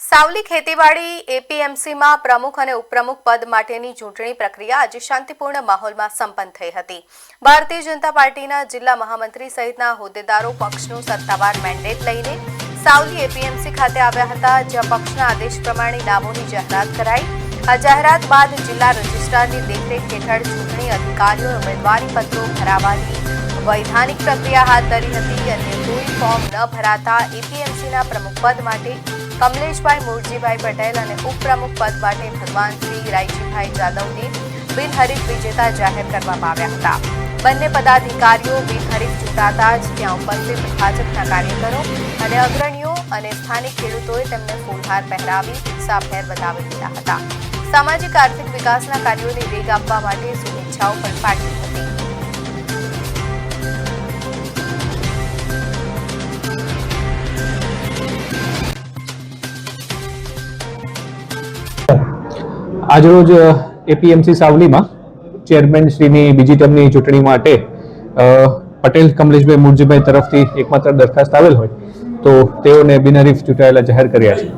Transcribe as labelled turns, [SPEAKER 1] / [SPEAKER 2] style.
[SPEAKER 1] સાવલી ખેતીવાડી એપીએમસીમાં પ્રમુખ અને ઉપપ્રમુખ પદ માટેની ચૂંટણી પ્રક્રિયા આજે શાંતિપૂર્ણ માહોલમાં સંપન્ન થઈ હતી। ભારતીય જનતા પાર્ટીના જિલ્લા મહામંત્રી સહિતના હોદ્દેદારો પક્ષનું સત્તાવાર મેન્ડેટ લઈને સાવલી એપીએમસી ખાતે આવ્યા હતા, જ્યાં પક્ષના આદેશ પ્રમાણે નામોની જાહેરાત કરાઈ। આ જાહેરાત બાદ જિલ્લા રજિસ્ટ્રારની દેખરેખ હેઠળ ચૂંટણી અધિકારીઓએ ઉમેદવારી પત્રો ભરાવવાની વૈધાનિક પ્રક્રિયા હાથ ધરી હતી। અને કોઈ ફોર્મ ન ભરાતા એપીએમસીના પ્રમુખ પદ માટે કમલેશભાઈ મૂળજીભાઈ પટેલ અને ઉપપ્રમુખ પદ માટે ભગવાનસિંહ રાયજીભાઈ જાદવને બિનહરીફ વિજેતા જાહેર કરવામાં આવ્યા હતા। બંને પદાધિકારીઓ બિનહરીફ ચૂંટાતા જ ત્યાં ઉપસ્થિત ભાજપના કાર્યકરો અને અગ્રણીઓ અને સ્થાનિક ખેડૂતોએ તેમને ફૂલહાર પહેરાવી ઉત્સાહભેર વધાવી દીધા હતા। સામાજિક આર્થિક વિકાસના કાર્યોને વેગ આપવા માટે શુભેચ્છાઓ પણ પાઠવી હતી।
[SPEAKER 2] આજરોજ એપીએમસી સાવલીમાં ચેરમેન શ્રીની બીજી ટર્મની ચૂંટણી માટે પટેલ કમલેશભાઈ મૂળજીભાઈ તરફથી એકમાત્ર દરખાસ્ત આવેલ હોય તો તેઓને બિનહરીફ ચૂંટાયેલા જાહેર કર્યા છે।